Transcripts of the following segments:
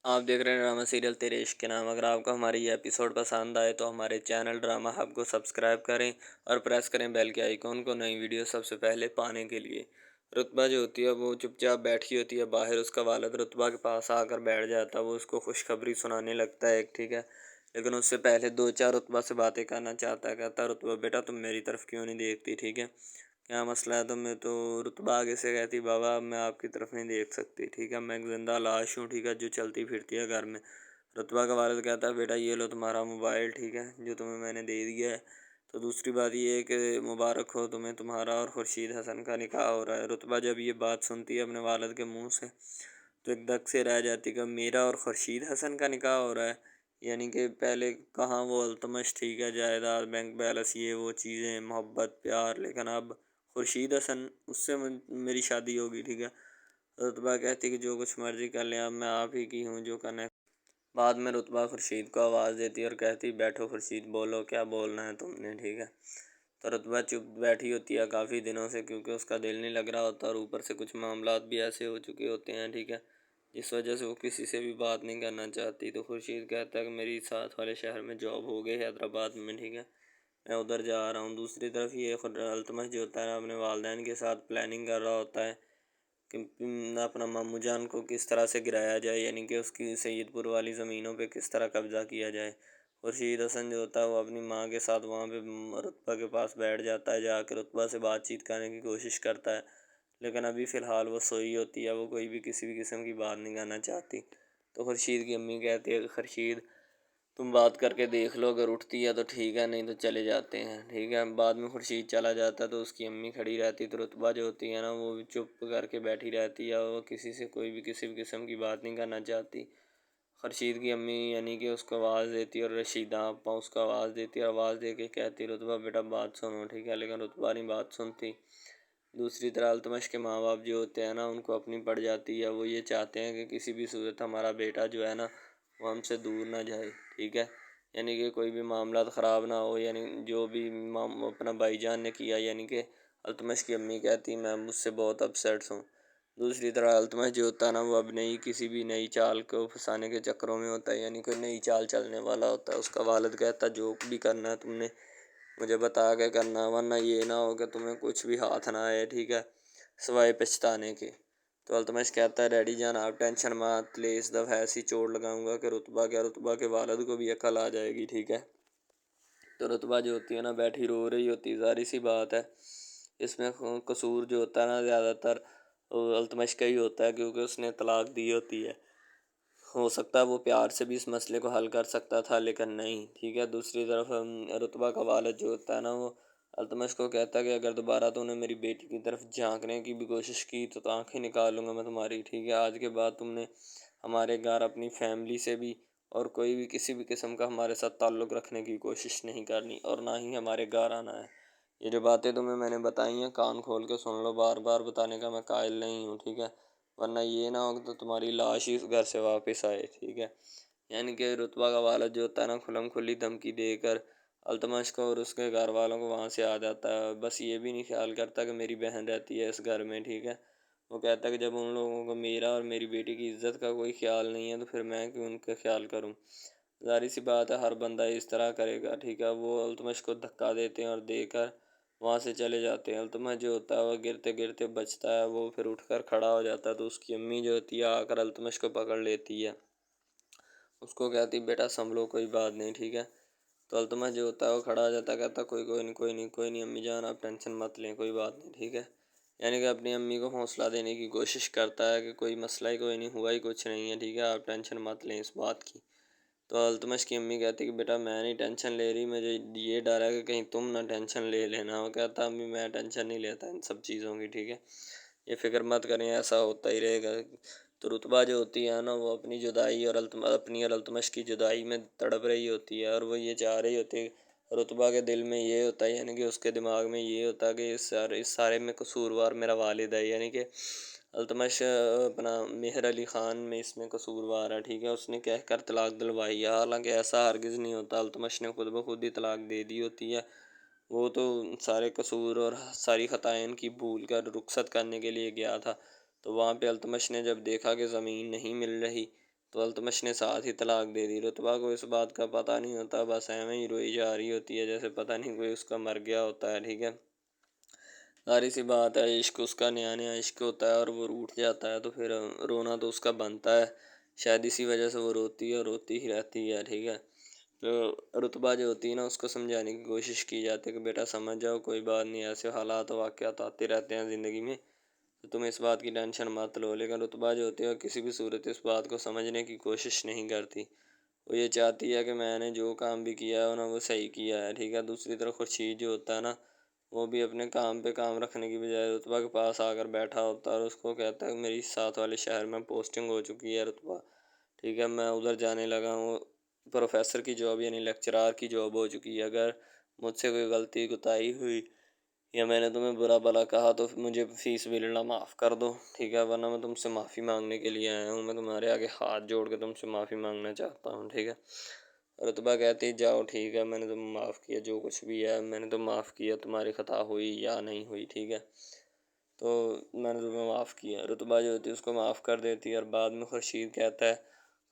آپ دیکھ رہے ہیں ڈرامہ سیریل تیرے عشق کے نام۔ اگر آپ کو ہماری یہ ایپیسوڈ پسند آئے تو ہمارے چینل ڈرامہ ہب کو سبسکرائب کریں اور پریس کریں بیل کے آئیکن کو، نئی ویڈیو سب سے پہلے پانے کے لیے۔ رتبہ جو ہوتی ہے وہ چپ چاپ بیٹھی ہوتی ہے باہر، اس کا والد رتبہ کے پاس آ کر بیٹھ جاتا ہے، وہ اس کو خوشخبری سنانے لگتا ہے ایک، ٹھیک ہے، لیکن اس سے پہلے دو چار رتبہ سے باتیں کرنا چاہتا ہے۔ کہتا ہے رتبہ بیٹا تم میری طرف کیوں نہیں دیکھتی، ٹھیک ہے، کیا مسئلہ ہے تمہیں؟ تو رتبہ آگے سے کہتی بابا میں آپ کی طرف نہیں دیکھ سکتی، ٹھیک ہے، میں ایک زندہ لاش ہوں، ٹھیک ہے، جو چلتی پھرتی ہے گھر میں۔ رتبہ کا والد کہتا ہے بیٹا یہ لو تمہارا موبائل، ٹھیک ہے، جو تمہیں میں نے دے دیا ہے۔ تو دوسری بات یہ ہے کہ مبارک ہو تمہیں، تمہارا اور خورشید حسن کا نکاح ہو رہا ہے۔ رتبہ جب یہ بات سنتی ہے اپنے والد کے منہ سے تو ایک دک سے رہ جاتی کہ میرا اور خورشید حسن کا نکاح ہو رہا ہے، یعنی کہ پہلے کہاں وہ التمش، ٹھیک ہے، جائیداد، بینک بیلنس، یہ وہ چیزیں، محبت، پیار، لیکن اب خورشید حسن اس سے میری شادی ہوگی، ٹھیک ہے۔ رتبہ کہتی کہ جو کچھ مرضی کر لیں، اب میں آپ ہی کی ہوں، جو کرنا ہے۔ بعد میں رتبہ خورشید کو آواز دیتی اور کہتی بیٹھو خورشید، بولو کیا بولنا ہے تم نے، ٹھیک ہے۔ تو رتبہ چپ بیٹھی ہوتی ہے کافی دنوں سے، کیونکہ اس کا دل نہیں لگ رہا ہوتا، اور اوپر سے کچھ معاملات بھی ایسے ہو چکے ہوتے ہیں، ٹھیک ہے، جس وجہ سے وہ کسی سے بھی بات نہیں کرنا چاہتی۔ تو خورشید کہتا ہے کہ میری ساتھ والے شہر میں جاب ہو گئی حیدرآباد میں، ٹھیک ہے، میں ادھر جا رہا ہوں۔ دوسری طرف یہ التمش جو ہوتا ہے اپنے والدین کے ساتھ پلاننگ کر رہا ہوتا ہے کہ اپنا ماموں جان کو کس طرح سے گرایا جائے، یعنی کہ اس کی سید پور والی زمینوں پہ کس طرح قبضہ کیا جائے۔ خورشید حسن جو ہوتا ہے وہ اپنی ماں کے ساتھ وہاں پہ رتبہ کے پاس بیٹھ جاتا ہے، جا کے رتبہ سے بات چیت کرنے کی کوشش کرتا ہے، لیکن ابھی فی الحال وہ سوئی ہوتی ہے، وہ کوئی بھی کسی بھی قسم کی بات نہیں کرنا چاہتی۔ تو خورشید کی امی کہتی ہے کہ خورشید تم بات کر کے دیکھ لو، اگر اٹھتی ہے تو ٹھیک ہے، نہیں تو چلے جاتے ہیں، ٹھیک ہے۔ بعد میں خورشید چلا جاتا ہے تو اس کی امی کھڑی رہتی، تو رتبہ جو ہوتی ہے نا وہ بھی چپ کر کے بیٹھی رہتی ہے، وہ کسی سے کوئی بھی کسی بھی قسم کی بات نہیں کرنا چاہتی۔ خورشید کی امی یعنی کہ اس کو آواز دیتی اور رشیدہ آپا اس کو آواز دیتی اور آواز دے کے کہتی رتبہ بیٹا بات سنو، ٹھیک ہے، لیکن رتبہ نہیں بات سنتی۔ دوسری طرح التمش کے ماں باپ جو ہوتے ہیں نا ان کو اپنی پڑ جاتی ہے، وہ یہ چاہتے ہیں کہ کسی بھی صورت ہمارا بیٹا جو ہے نا وہ ہم سے دور نہ جائے، ٹھیک ہے، یعنی کہ کوئی بھی معاملات خراب نہ ہو، یعنی جو بھی اپنا بھائی جان نے کیا، یعنی کہ التمش کی امی کہتی میں مجھ سے بہت اپسیٹس ہوں۔ دوسری طرح التمش جو ہوتا ہے نا وہ اب کسی بھی نئی چال کو پھنسانے کے چکروں میں ہوتا ہے، یعنی کوئی نئی چال چلنے والا ہوتا ہے۔ اس کا والد کہتا ہے جو بھی کرنا ہے تم نے مجھے بتا کے کرنا، ورنہ یہ نہ ہو کہ تمہیں کچھ بھی ہاتھ نہ آئے، ٹھیک ہے، سوائے پچھتانے کے۔ تو التمش کہتا ہے ڈیڈی جان آپ ٹینشن مت لے، اس دفعہ ایسی چوٹ لگاؤں گا کہ رتبہ کے والد کو بھی عقل آ جائے گی، ٹھیک ہے۔ تو رتبہ جو ہوتی ہے نا بیٹھی رو رہی ہوتی، ظاہر سی بات ہے اس میں قصور جو ہوتا ہے نا زیادہ تر التمش کا ہی ہوتا ہے، کیونکہ اس نے طلاق دی ہوتی ہے۔ ہو سکتا ہے وہ پیار سے بھی اس مسئلے کو حل کر سکتا تھا، لیکن نہیں، ٹھیک ہے۔ دوسری طرف رتبہ کا والد جو ہوتا ہے نا وہ التمش کو کہتا ہے کہ اگر دوبارہ تو نے میری بیٹی کی طرف جھانکنے کی بھی کوشش کی تو آنکھیں نکال لوں گا میں تمہاری، ٹھیک ہے، آج کے بعد تم نے ہمارے گھر اپنی فیملی سے بھی اور کوئی بھی کسی بھی قسم کا ہمارے ساتھ تعلق رکھنے کی کوشش نہیں کرنی، اور نہ ہی ہمارے گھر آنا ہے۔ یہ جو باتیں تمہیں میں نے بتائی ہیں کان کھول کے سن لو، بار بار بتانے کا میں قائل نہیں ہوں، ٹھیک ہے، ورنہ یہ نہ ہو تو تمہاری لاش ہی اس گھر سے واپس آئے، ٹھیک ہے۔ یعنی کہ رتبہ کا والد جو ہوتا ہے نا کھلم کھلی دھمکی دے کر التمش کو اور اس کے گھر والوں کو وہاں سے آ جاتا ہے، بس یہ بھی نہیں خیال کرتا کہ میری بہن رہتی ہے اس گھر میں، ٹھیک ہے۔ وہ کہتا ہے کہ جب ان لوگوں کو میرا اور میری بیٹی کی عزت کا کوئی خیال نہیں ہے تو پھر میں کیوں ان کا خیال کروں؟ ظاہر سی بات ہے ہر بندہ اس طرح کرے گا، ٹھیک ہے۔ وہ التمش کو دھکا دیتے ہیں اور دے کر وہاں سے چلے جاتے ہیں۔ التمش جو ہوتا ہے وہ گرتے گرتے بچتا ہے، وہ پھر اٹھ کر کھڑا ہو جاتا ہے، تو اس کی امی جو ہوتی ہے آ کر التمش کو پکڑ لیتی ہے، اس کو کہتی بیٹا سنبھلو کوئی بات نہیں، ٹھیک ہے۔ تو التمش جو ہوتا ہے وہ کھڑا ہو جاتا ہے، کہتا کوئی نہیں امی جان آپ ٹینشن مت لیں، کوئی بات نہیں، ٹھیک ہے، یعنی کہ اپنی امی کو حوصلہ دینے کی کوشش کرتا ہے کہ کوئی مسئلہ ہی کوئی نہیں ہوا ہی کچھ نہیں ہے، ٹھیک ہے، آپ ٹینشن مت لیں اس بات کی۔ تو التمش کی امی کہتی کہ بیٹا میں نہیں ٹینشن لے رہی، مجھے یہ ڈر ہے کہ کہیں تم نہ ٹینشن لے لینا۔ وہ کہتا امی میں ٹینشن نہیں لیتا ان سب چیزوں کی، ٹھیک ہے، یہ فکر مت کریں ایسا ہوتا ہی رہے گا۔ تو رتبہ جو ہوتی ہے نا وہ اپنی جدائی اور اپنی اور التمش کی جدائی میں تڑپ رہی ہوتی ہے، اور وہ یہ چاہ رہی ہوتی ہے، رتبہ کے دل میں یہ ہوتا ہے، یعنی کہ اس کے دماغ میں یہ ہوتا ہے کہ اس سارے میں قصوروار میرا والد ہے، یعنی کہ التمش اپنا مہر علی خان میں اس میں قصوروار ہے، ٹھیک ہے، اس نے کہہ کر طلاق دلوائی ہے، حالانکہ ایسا ہرگز نہیں ہوتا، التمش نے خود بخود ہی طلاق دے دی ہوتی ہے۔ وہ تو سارے قصور اور ساری خطائیں ان کی بھول کر رخصت کرنے کے لیے گیا تھا، تو وہاں پہ التمش نے جب دیکھا کہ زمین نہیں مل رہی تو التمش نے ساتھ ہی طلاق دے دی۔ رتبہ کو اس بات کا پتہ نہیں ہوتا، بس ایویں ہی روئی جا رہی ہوتی ہے جیسے پتہ نہیں کوئی اس کا مر گیا ہوتا ہے، ٹھیک ہے۔ ظاہر سی بات ہے، عشق اس کا نیا نیا عشق ہوتا ہے اور وہ روٹھ جاتا ہے تو پھر رونا تو اس کا بنتا ہے، شاید اسی وجہ سے وہ روتی ہے اور روتی ہی رہتی ہے، ٹھیک ہے۔ تو رتبہ جو ہوتی ہے نا، اس کو سمجھانے کی کوشش کی جاتی ہے کہ بیٹا سمجھ جاؤ، کوئی بات نہیں، ایسے حالات و واقعات آتے رہتے ہیں زندگی میں، تو تم اس بات کی ٹینشن مت لو۔ لیکن رتبہ جو ہوتی ہے وہ کسی بھی صورت اس بات کو سمجھنے کی کوشش نہیں کرتی، وہ یہ چاہتی ہے کہ میں نے جو کام بھی کیا ہے نا وہ صحیح کیا ہے، ٹھیک ہے۔ دوسری طرف خورشید جو ہوتا ہے نا، وہ بھی اپنے کام پہ کام رکھنے کی بجائے رتبہ کے پاس آ کر بیٹھا ہوتا ہے اور اس کو کہتا ہے کہ میری ساتھ والے شہر میں پوسٹنگ ہو چکی ہے رتبہ، ٹھیک ہے، میں ادھر جانے لگا ہوں، پروفیسر کی جاب یعنی لیکچرار کی جاب ہو چکی ہے، اگر مجھ سے کوئی غلطی کوتاہی ہوئی یا میں نے تمہیں برا بھلا کہا تو مجھے فیس بلّہ معاف کر دو، ٹھیک ہے، ورنہ میں تم سے معافی مانگنے کے لیے آیا ہوں، میں تمہارے آگے ہاتھ جوڑ کے تم سے معافی مانگنا چاہتا ہوں، ٹھیک ہے۔ رتبہ کہتی جاؤ ٹھیک ہے، میں نے تمہیں معاف کیا، جو کچھ بھی ہے میں نے تم معاف کیا، تمہاری خطا ہوئی یا نہیں ہوئی، ٹھیک ہے، تو میں نے تمہیں معاف کیا۔ رتبہ جو ہوتی ہے اس کو معاف کر دیتی ہے اور بعد میں خورشید کہتا ہے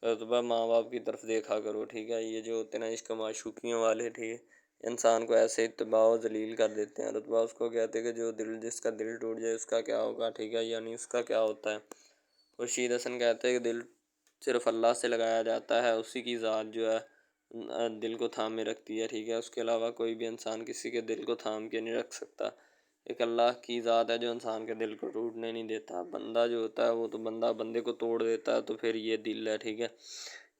رتبہ ماں باپ کی طرف دیکھا کرو، ٹھیک ہے، یہ جو ہوتے ہیں نا عشق معشوقیوں والے، ٹھیک ہے، انسان کو ایسے اتباع و ذلیل کر دیتے ہیں۔ رتبہ اس کو کہتے ہیں کہ جو دل جس کا دل ٹوٹ جائے اس کا کیا ہوگا، ٹھیک ہے، یعنی اس کا کیا ہوتا ہے۔ خورشید حسن کہتے ہیں کہ دل صرف اللہ سے لگایا جاتا ہے، اسی کی ذات جو ہے دل کو تھامے رکھتی ہے، ٹھیک ہے، اس کے علاوہ کوئی بھی انسان کسی کے دل کو تھام کے نہیں رکھ سکتا، ایک اللہ کی ذات ہے جو انسان کے دل کو ٹوٹنے نہیں دیتا۔ بندہ جو ہوتا ہے وہ تو بندہ بندے کو توڑ دیتا ہے، تو پھر یہ دل ہے، ٹھیک ہے،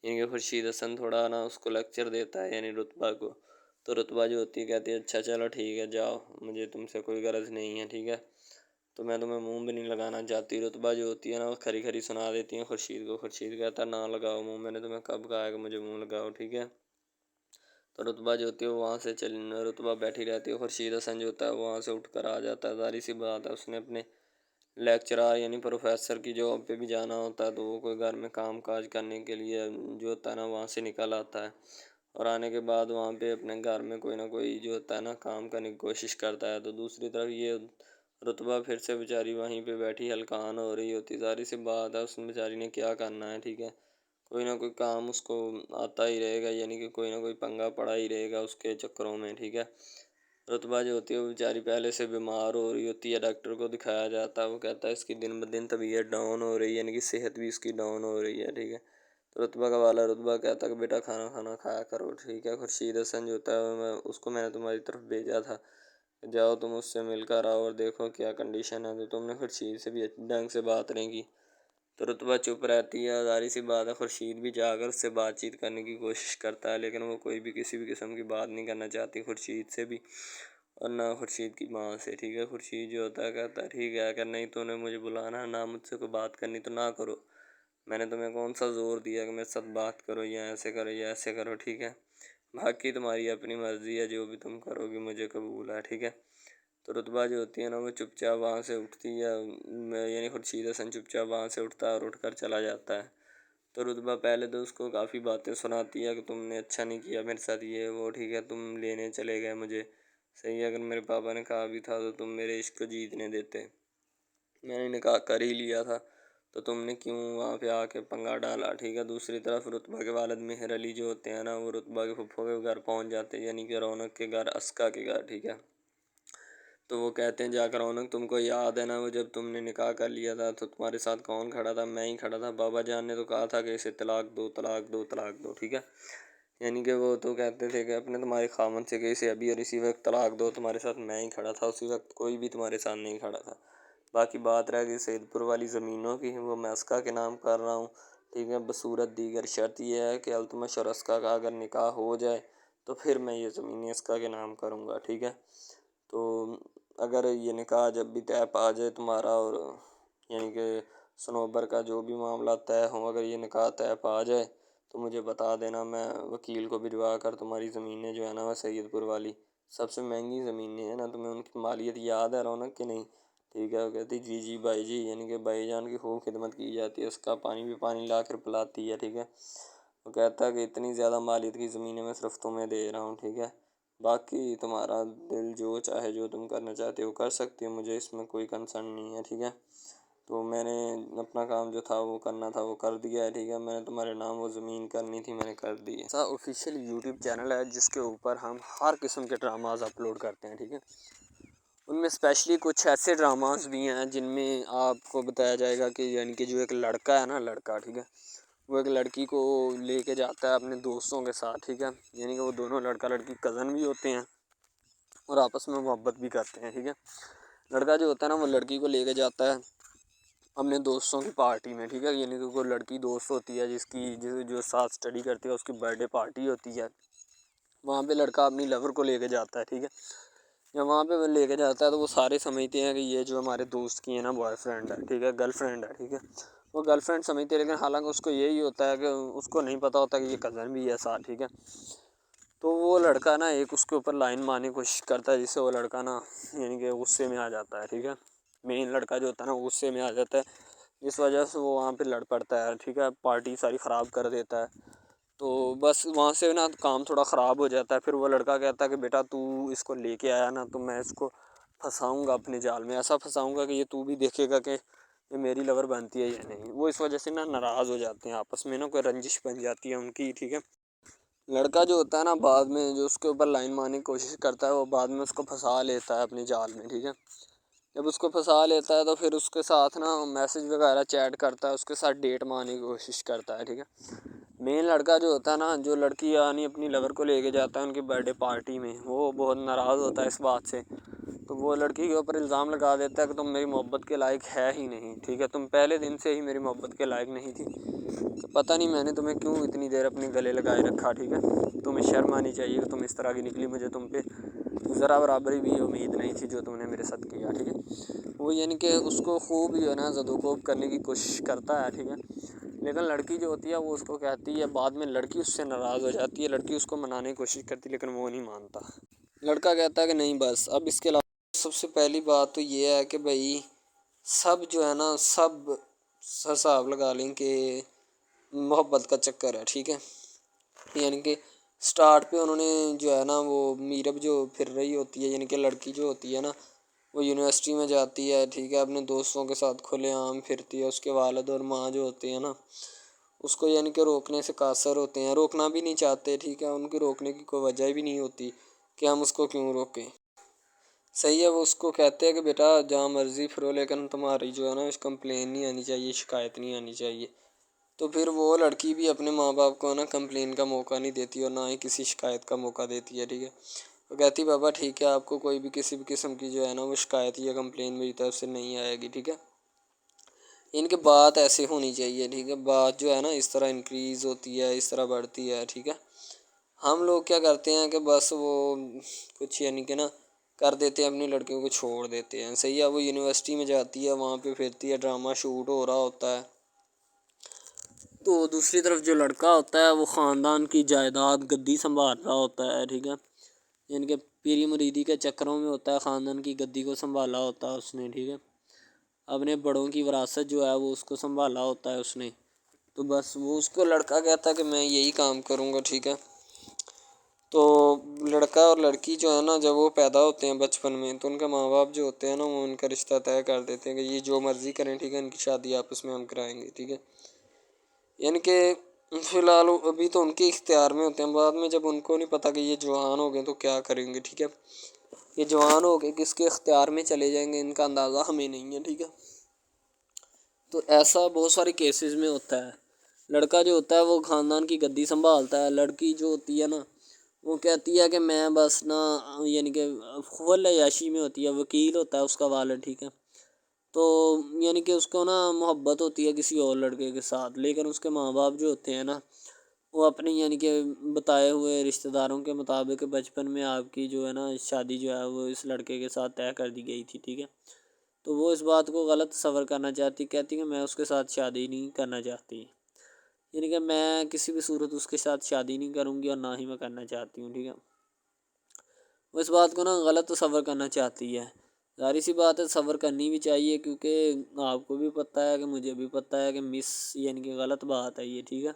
یعنی کہ خورشید حسن تھوڑا نا اس کو لیکچر دیتا ہے یعنی رتبہ کو، تو رتبہ جو ہوتی ہے کہتی ہے اچھا چلو ٹھیک ہے جاؤ، مجھے تم سے کوئی غرض نہیں ہے، ٹھیک ہے، تو میں تمہیں منہ بھی نہیں لگانا چاہتی۔ رتبہ جو ہوتی ہے نا وہ کھری کھری سنا دیتی ہیں خورشید کو، خورشید کہتا ہے نہ لگاؤ منہ، میں نے تمہیں کب کہا ہے کہ مجھے منہ لگاؤ، ٹھیک ہے۔ تو رتبہ جو ہوتی ہے وہ وہاں سے رتبہ بیٹھی رہتی ہے، خورشید حسن جو ہوتا ہے وہ وہاں سے اٹھ کر آ جاتا ہے، ظاہر سی بات ہے اس نے اپنے لیکچرار یعنی پروفیسر کی جاب پہ بھی جانا ہوتا ہے، تو وہ کوئی گھر میں کام کاج کرنے کے لیے جو ہوتا ہے نا وہاں سے نکل آتا ہے اور آنے کے بعد وہاں پہ اپنے گھر میں کوئی نہ کوئی جو ہوتا ہے نا کام کرنے کی کوشش کرتا ہے۔ تو دوسری طرف یہ رتبہ پھر سے بیچاری وہیں پہ بیٹھی ہلکان ہو رہی ہوتی، ظاہر سی بات ہے اس بیچاری نے کیا کرنا ہے، ٹھیک ہے، کوئی نہ کوئی کام اس کو آتا ہی رہے گا، یعنی کہ کوئی نہ کوئی پنگا پڑا ہی رہے گا اس کے چکروں میں، ٹھیک ہے۔ رتبہ جو ہوتی ہے وہ بیچاری پہلے سے بیمار ہو رہی ہوتی ہے، ڈاکٹر کو دکھایا جاتا ہے، وہ کہتا ہے اس کی دن بدن طبیعت ڈاؤن ہو رہی ہے، یعنی کہ صحت بھی اس کی ڈاؤن ہو رہی ہے، ٹھیک ہے۔ تو رتبہ کا والا رتبہ کہتا ہے کہ بیٹا کھانا کھانا کھایا کرو، ٹھیک ہے۔ خورشید حسن جو ہوتا ہے اس کو میں نے تمہاری طرف بھیجا تھا، جاؤ تم اس سے مل کر آؤ اور دیکھو کیا کنڈیشن ہے، تو تم نے خورشید سے بھی ڈھنگ سے بات نہیں کی، تو رتبہ چپ رہتی ہے، ظاہر سی بات ہے خورشید بھی جا کر اس سے بات چیت کرنے کی کوشش کرتا ہے، لیکن وہ کوئی بھی کسی بھی قسم کی بات نہیں کرنا چاہتی خورشید سے بھی اور نہ خورشید کی ماں سے، ٹھیک ہے۔ خورشید جو ہوتا ہے کہتا ہے ٹھیک ہے، اگر نہیں تو نے مجھے بلانا، نہ مجھ سے کوئی بات کرنی تو نہ کرو، میں نے تمہیں کون سا زور دیا کہ میرے ساتھ بات کرو یا ایسے کرو یا ایسے کرو، ٹھیک ہے، باقی تمہاری اپنی مرضی ہے، جو بھی تم کرو گی مجھے قبول ہے، ٹھیک ہے۔ تو رتبہ جو ہوتی ہے نا وہ چپ چاپ وہاں سے اٹھتی ہے، یعنی خورشید حسن چپ چاپ وہاں سے اٹھتا ہے اور اٹھ کر چلا جاتا ہے۔ تو رتبہ پہلے تو اس کو کافی باتیں سناتی ہے کہ تم نے اچھا نہیں کیا میرے ساتھ، یہ وہ، ٹھیک ہے، تم لینے چلے گئے مجھے، صحیح ہے، اگر میرے پاپا نے کہا بھی تھا تو تم میرے عشق کو جیتنے دیتے، میں نے نکاح کر ہی لیا تھا تو تم نے کیوں وہاں پہ آ کے پنگا ڈالا، ٹھیک ہے۔ دوسری طرف رتبہ کے والد مہر علی جو ہوتے ہیں نا وہ رتبہ کے پھپھو کے گھر پہنچ جاتے ہیں، یعنی کہ رونق کے گھر، اسکا کے گھر، ٹھیک ہے۔ تو وہ کہتے ہیں جا کر رونق تم کو یاد ہے نا وہ جب تم نے نکاح کر لیا تھا تو تمہارے ساتھ کون کھڑا تھا، میں ہی کھڑا تھا، بابا جان نے تو کہا تھا کہ اسے طلاق دو طلاق دو طلاق دو، ٹھیک ہے، یعنی کہ وہ تو کہتے تھے کہ اپنے تمہارے خامن سے کہ اسے ابھی اور اسی وقت طلاق دو، تمہارے ساتھ میں ہی کھڑا تھا، اسی وقت کوئی بھی تمہارے ساتھ نہیں کھڑا تھا۔ باقی بات رہ گئی سید پور والی زمینوں کی، وہ میں اسکا کے نام کر رہا ہوں، ٹھیک ہے، بصورت دیگر، شرط یہ ہے کہ التمش اور اسکا کا اگر نکاح ہو جائے تو پھر میں یہ زمینیں اسکا کے نام کروں گا، ٹھیک ہے۔ تو اگر یہ نکاح جب بھی طے پا جائے تمہارا اور یعنی کہ صنوبر کا جو بھی معاملہ طے ہوں، اگر یہ نکاح طے پا جائے تو مجھے بتا دینا، میں وکیل کو بھجوا کر تمہاری زمینیں جو ہے نا وہ سید پور والی سب سے مہنگی زمینیں ہیں نا، تمہیں ان کی مالیت یاد ہے رونق کہ نہیں، ٹھیک ہے۔ وہ کہتی جی جی بھائی جی، یعنی کہ بھائی جان کی خوب خدمت کی جاتی ہے، اس کا پانی بھی پانی لا کر پلاتی ہے، ٹھیک ہے۔ وہ کہتا ہے کہ اتنی زیادہ مالیت کی زمینیں میں صرف تمہیں دے رہا ہوں، ٹھیک ہے، باقی تمہارا دل جو چاہے جو تم کرنا چاہتے ہو کر سکتی ہو، مجھے اس میں کوئی کنسرن نہیں ہے، ٹھیک ہے۔ تو میں نے اپنا کام جو تھا وہ کرنا تھا وہ کر دیا ہے، ٹھیک ہے. میں نے تمہارے نام وہ زمین کرنی تھی، میں نے کر دی ہے. ایسا آفیشیل یوٹیوب چینل ہے جس کے اوپر ہم ہر قسم کے ڈراماز اپلوڈ کرتے ہیں، ٹھیک ہے. ان میں اسپیشلی کچھ ایسے ڈراماز بھی ہیں جن میں آپ کو بتایا جائے گا کہ یعنی کہ جو ایک لڑکا ہے نا، لڑکا، ٹھیک ہے، وہ ایک لڑکی کو لے کے جاتا ہے اپنے دوستوں کے ساتھ، ٹھیک ہے. یعنی کہ وہ دونوں لڑکا لڑکی کزن بھی ہوتے ہیں اور آپس میں محبت بھی کرتے ہیں، ٹھیک ہے. لڑکا جو ہوتا ہے نا وہ لڑکی کو لے کے جاتا ہے اپنے دوستوں کی پارٹی میں، ٹھیک ہے. یعنی کہ کوئی لڑکی دوست ہوتی ہے جو ساتھ اسٹڈی کرتی ہے، اس کی برتھ ڈے پارٹی ہوتی ہے. وہاں پہ لڑکا اپنی لور کو لے کے جاتا ہے، ٹھیک ہے. جب وہاں پہ وہ لے کے جاتا ہے تو وہ سارے سمجھتے ہیں کہ یہ جو ہمارے دوست کی ہے نا بوائے فرینڈ ہے، ٹھیک ہے، گرل فرینڈ ہے، ٹھیک ہے. وہ گرل فرینڈ سمجھتے ہیں، لیکن حالانکہ اس کو یہی ہوتا ہے کہ اس کو نہیں پتہ ہوتا کہ یہ کزن بھی ہے ساتھ، ٹھیک ہے. تو وہ لڑکا نا ایک اس کے اوپر لائن مارنے کی کوشش کرتا ہے، جس سے وہ لڑکا نا یعنی کہ غصے میں آ جاتا ہے، ٹھیک ہے. مین لڑکا جو ہوتا ہے نا غصے میں آ جاتا ہے، جس وجہ سے وہ وہاں پہ لڑ پڑتا ہے، ٹھیک ہے. پارٹی ساری خراب کر دیتا ہے. تو بس وہاں سے نا کام تھوڑا خراب ہو جاتا ہے. پھر وہ لڑکا کہتا ہے کہ بیٹا تو اس کو لے کے آیا نا تو میں اس کو پھنساؤں گا اپنے جال میں، ایسا پھنساؤں گا کہ یہ تو بھی دیکھے گا کہ یہ میری لور بنتی ہے یا نہیں. وہ اس وجہ سے نا ناراض ہو جاتے ہیں آپس میں، نا کوئی رنجش بن جاتی ہے ان کی، ٹھیک ہے. لڑکا جو ہوتا ہے نا بعد میں جو اس کے اوپر لائن مارنے کی کوشش کرتا ہے، وہ بعد میں اس کو پھنسا لیتا ہے اپنے جال میں، ٹھیک ہے. جب اس کو پھنسا لیتا ہے تو پھر اس کے ساتھ نا میسج وغیرہ چیٹ کرتا ہے، اس کے ساتھ ڈیٹ مارنے کی کوشش کرتا ہے، ٹھیک ہے. مین لڑکا جو ہوتا ہے نا، جو لڑکی یعنی اپنی لور کو لے کے جاتا ہے ان کی برتھ ڈے پارٹی میں، وہ بہت ناراض ہوتا ہے اس بات سے. تو وہ لڑکی کے اوپر الزام لگا دیتا ہے کہ تم میری محبت کے لائق ہے ہی نہیں، ٹھیک ہے. تم پہلے دن سے ہی میری محبت کے لائق نہیں تھی. تو پتہ نہیں میں نے تمہیں کیوں اتنی دیر اپنے گلے لگائے رکھا، ٹھیک ہے. تمہیں شرم آنی چاہیے کہ تم اس طرح کی نکلی، مجھے تم پہ ذرا برابری بھی امید نہیں تھی جو تم نے میرے ساتھ کیا، ٹھیک ہے. وہ یعنی کہ اس کو خوب جو ہے نا زد و کوب کرنے کی کوشش کرتا ہے، ٹھیک ہے. لیکن لڑکی جو ہوتی ہے وہ اس کو کہتی ہے، بعد میں لڑکی اس سے ناراض ہو جاتی ہے. لڑکی اس کو منانے کی کوشش کرتی ہے لیکن وہ نہیں مانتا. لڑکا کہتا ہے کہ نہیں بس اب اس کے علاوہ. سب سے پہلی بات تو یہ ہے کہ بھائی سب جو ہے نا سب حساب لگا لیں کہ محبت کا چکر ہے، ٹھیک ہے. یعنی کہ سٹارٹ پہ انہوں نے جو ہے نا وہ میرب جو پھر رہی ہوتی ہے، یعنی کہ لڑکی جو ہوتی ہے نا وہ یونیورسٹی میں جاتی ہے، ٹھیک ہے، اپنے دوستوں کے ساتھ کھلے عام پھرتی ہے. اس کے والد اور ماں جو ہوتے ہیں نا اس کو یعنی کہ روکنے سے قاصر ہوتے ہیں، روکنا بھی نہیں چاہتے، ٹھیک ہے. ان کی روکنے کی کوئی وجہ بھی نہیں ہوتی کہ ہم اس کو کیوں روکیں. صحیح ہے. وہ اس کو کہتے ہیں کہ بیٹا جہاں مرضی پھرو لیکن تمہاری جو ہے نا اس کمپلین نہیں آنی چاہیے، شکایت نہیں آنی چاہیے. تو پھر وہ لڑکی بھی اپنے ماں باپ کو نا کمپلین کا موقع نہیں دیتی اور نہ ہی کسی شکایت کا موقع دیتی ہے، ٹھیک ہے. وہ کہتی بابا ٹھیک ہے آپ کو کوئی بھی کسی بھی قسم کی جو ہے نا وہ شکایت یا کمپلین میری طرف سے نہیں آئے گی، ٹھیک ہے. ان کے بات ایسے ہونی چاہیے، ٹھیک ہے. بات جو ہے نا اس طرح انکریز ہوتی ہے، اس طرح بڑھتی ہے، ٹھیک ہے. ہم لوگ کیا کرتے ہیں کہ بس وہ کچھ یعنی کہ نا کر دیتے ہیں، اپنی لڑکیوں کو چھوڑ دیتے ہیں. صحیح ہے. وہ یونیورسٹی میں جاتی ہے، وہاں پہ پھرتی ہے، ڈرامہ شوٹ ہو رہا ہوتا ہے. تو دوسری طرف جو لڑکا ہوتا ہے وہ خاندان کی جائیداد گدی سنبھال رہا ہوتا ہے، ٹھیک ہے. یعنی کہ پیری مریدی کے چکروں میں ہوتا ہے، خاندان کی گدی کو سنبھالا ہوتا ہے اس نے، ٹھیک ہے. اپنے بڑوں کی وراثت جو ہے وہ اس کو سنبھالا ہوتا ہے اس نے. تو بس وہ اس کو لڑکا کہتا ہے کہ میں یہی کام کروں گا، ٹھیک ہے. تو لڑکا اور لڑکی جو ہے نا جب وہ پیدا ہوتے ہیں بچپن میں تو ان کے ماں باپ جو ہوتے ہیں نا وہ ان کا رشتہ طے کر دیتے ہیں کہ یہ جو مرضی کریں، ٹھیک ہے، ان کی شادی آپس میں ہم کرائیں گے، ٹھیک ہے. یعنی کہ فی الحال ابھی تو ان کے اختیار میں ہوتے ہیں، بعد میں جب ان کو نہیں پتہ کہ یہ جوان ہو گئے تو کیا کریں گے، ٹھیک ہے. یہ جوان ہو کے کس کے اختیار میں چلے جائیں گے ان کا اندازہ ہمیں نہیں ہے، ٹھیک ہے. تو ایسا بہت سارے کیسز میں ہوتا ہے. لڑکا جو ہوتا ہے وہ خاندان کی گدی سنبھالتا ہے، لڑکی جو ہوتی ہے نا وہ کہتی ہے کہ میں بس نا یعنی کہ فل عیاشی میں ہوتی ہے. وکیل ہوتا ہے اس کا والد، ٹھیک ہے. تو یعنی کہ اس کو نا محبت ہوتی ہے کسی اور لڑکے کے ساتھ، لیکن اس کے ماں باپ جو ہوتے ہیں نا وہ اپنی یعنی کہ بتائے ہوئے رشتہ داروں کے مطابق بچپن میں آپ کی جو ہے نا شادی جو ہے وہ اس لڑکے کے ساتھ طے کر دی گئی تھی، ٹھیک ہے. تو وہ اس بات کو غلط تصور کرنا چاہتی، کہتی کہ میں اس کے ساتھ شادی نہیں کرنا چاہتی. یعنی کہ میں کسی بھی صورت اس کے ساتھ شادی نہیں کروں گی اور نہ ہی میں کرنا چاہتی ہوں، ٹھیک ہے. وہ اس بات کو نا غلط تصور کرنا چاہتی ہے. ظاہر سی بات ہے صبر کرنی بھی چاہیے، کیونکہ آپ کو بھی پتہ ہے کہ مجھے بھی پتہ ہے کہ یعنی کہ غلط بات ہے یہ، ٹھیک ہے.